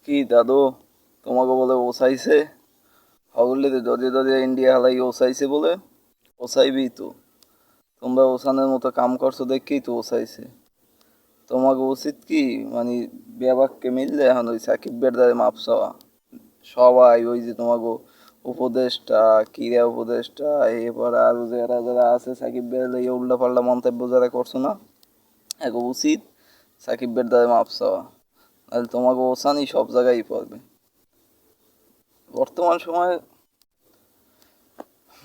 কি দাদু, তোমাকে বলে ওসাইছে? হগলে দরে দরে ইন্ডিয়া হালাই ওসাইছে বলে? ওসাইবি তো। তোমরা ওসানের মতো কাম করছো দেখেই তো ওসাইছে। তোমাকে উচিত কি, মানে বেবাককে মিললে এখন ওই সাকিব বেরদারে মাপ চাওয়া। সবাই ওই যে তোমাকে উপদেষ্টা, ক্রীড়া উপদেষ্টা, এরপর আরো যারা যারা আছে সাকিব বেরদারে উল্টা পাল্টা মন্তব্য যারা করছো না, এক উচিত সাকিব বেরদারে মাপ চাওয়া। নাহলে তোমাকে ওসানই সব জায়গায় পড়বে। বর্তমান সময়ে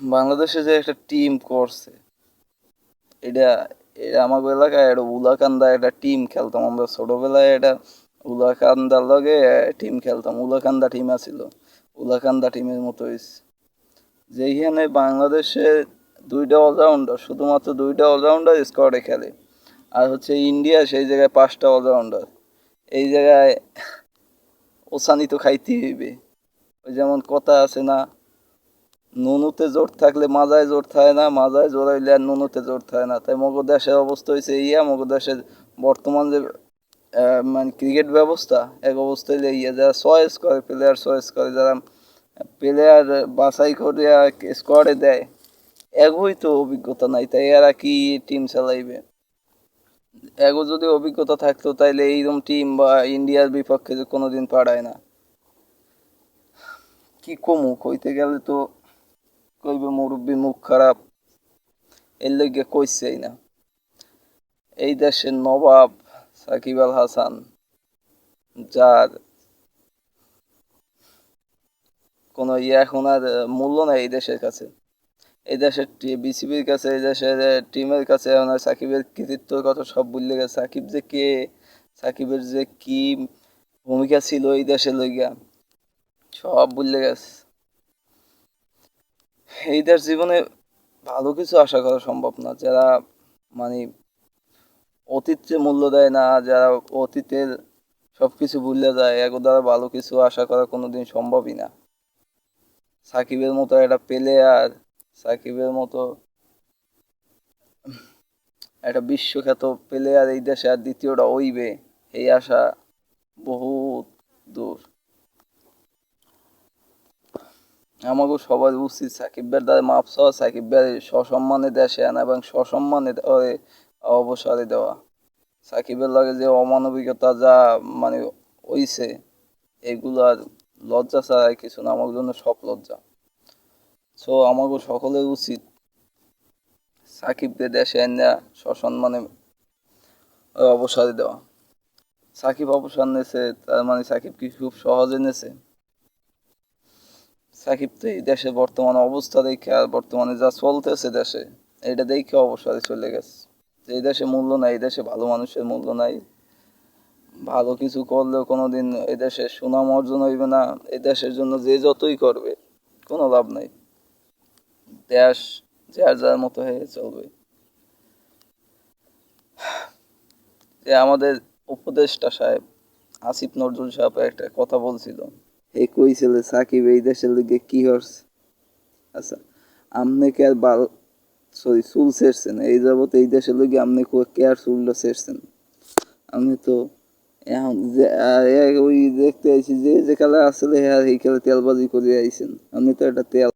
বাংলাদেশে যে একটা টিম করছে, এটা এটা আমাদের এলাকায় একটা উলাকান্দা একটা টিম খেলতাম আমরা ছোটবেলায়। এটা উলাকান্দার লগে টিম খেলতাম, উলাকান্দা টিম আছিল। উলাকান্দা টিমের মতো হয়েছে যেখানে বাংলাদেশে দুইটা অলরাউন্ডার, শুধুমাত্র দুইটা অলরাউন্ডার স্কোয়াডে খেলে। আর হচ্ছে ইন্ডিয়া সেই জায়গায় পাঁচটা অলরাউন্ডার। এই জায়গায় ওসানি তো খাইতেই হইবে। ওই যেমন কথা আছে না, নুনুতে জোর থাকলে মাজায় জোর থাকে না, মাজায় জোর হইলে আর নুনুতে জোর থাকে না। তাই মগো দেশের অবস্থা হয়েছে ইয়া, মগো দেশের বর্তমান যে মানে ক্রিকেট ব্যবস্থা, এক অবস্থা হইলে ইয়া, যারা চয়েস করে প্লেয়ার চয়েস করে, যারা প্লেয়ার বাছাই করে স্কোয়াডে দেয়, এগোই তো অভিজ্ঞতা নাই, তাই এরা কি টিম চালাইবে? এগো যদি অভিজ্ঞতা থাকতো তাইলে এইরকম টিম বা ইন্ডিয়ার বিপক্ষে যে কোনোদিন পারায় না। কি কমু, কইতে গেলে তো কইবে মুরব্বী মুখ খারাপ, এর লইগে কইছেই না। এই দেশের নবাব সাকিব আল হাসান, যার কোনো ইয়ে এখন আর মূল্য নাই এই দেশের কাছে, এই দেশের বিসিবির কাছে, এই দেশের টিমের কাছে এখন আর সাকিবের কৃতিত্বর কথা সব ভুলে গেছে। সাকিব যে কে, সাকিবের যে কি ভূমিকা ছিল এই দেশের লইগা, সব ভুলে গেছে। এই দেশ জীবনে ভালো কিছু আশা করা সম্ভব না, যারা মানে অতীতকে মূল্য দেয় না, যারা অতীতের সবকিছু ভুলে যায়, এগো দ্বারা ভালো কিছু আশা করা কোনোদিন সম্ভবই না। সাকিবের মতো একটা প্লেয়ার, সাকিবের মতো একটা বিশ্বখ্যাত প্লেয়ার এই দেশে আর দ্বিতীয়টা হইবে, এই আশা বহুত দূর। আমাকে সবার উচিত সাকিব ভাইয়ের দ্বারা মাপ চাওয়া, সাকিব ভাই সসম্মানে দেশে আনা এবং সসম্মানে ওরে অবসরে দেওয়া। সাকিবের লাগে যে অমানবিকতা যা মানে হইছে, এগুলো আর লজ্জা ছাড়া আর কিছু না, আমার জন্য সব লজ্জা। সো আমাকে সকলের উচিত সাকিবকে দেশে এনে সসম্মানে অবসরে দেওয়া। সাকিব অবসর নেছে, তার মানে সাকিব কি খুব সহজে নেছে? সাকিব তো এই দেশে বর্তমান অবস্থা দেখে আর বর্তমানে যা চলতেছে দেশে, এটা দেখে অবসরে চলে গেছে। এই দেশে মূল্য নাই, এই দেশে ভালো মানুষের মূল্য নাই। ভালো কিছু করলেও কোনোদিন এই দেশে সুনাম অর্জন হইবে না। এই দেশের জন্য যে যতই করবে কোনো লাভ নাই। দেশ যার যার মতো হয়ে চলবে। যে আমাদের উপদেষ্টা সাহেব আসিফ নজরুল সাহেব একটা কথা বলছিল, এই কইছিল সাকিব এই দেশের লিগে কি হচ্ছে। আচ্ছা, আপনি কে আর বাল, সরি চুল ছেড়ছেন এই যাবত এই দেশের লিগে, আপনি কে আর চুলটা ছেড়ছেন? আমি তো এখন যে ওই দেখতে আইছি যে যে কালে আসলে হ্যাঁ এই কালে তেলবাজি করে আইছেন, আপনি তো এটা তেল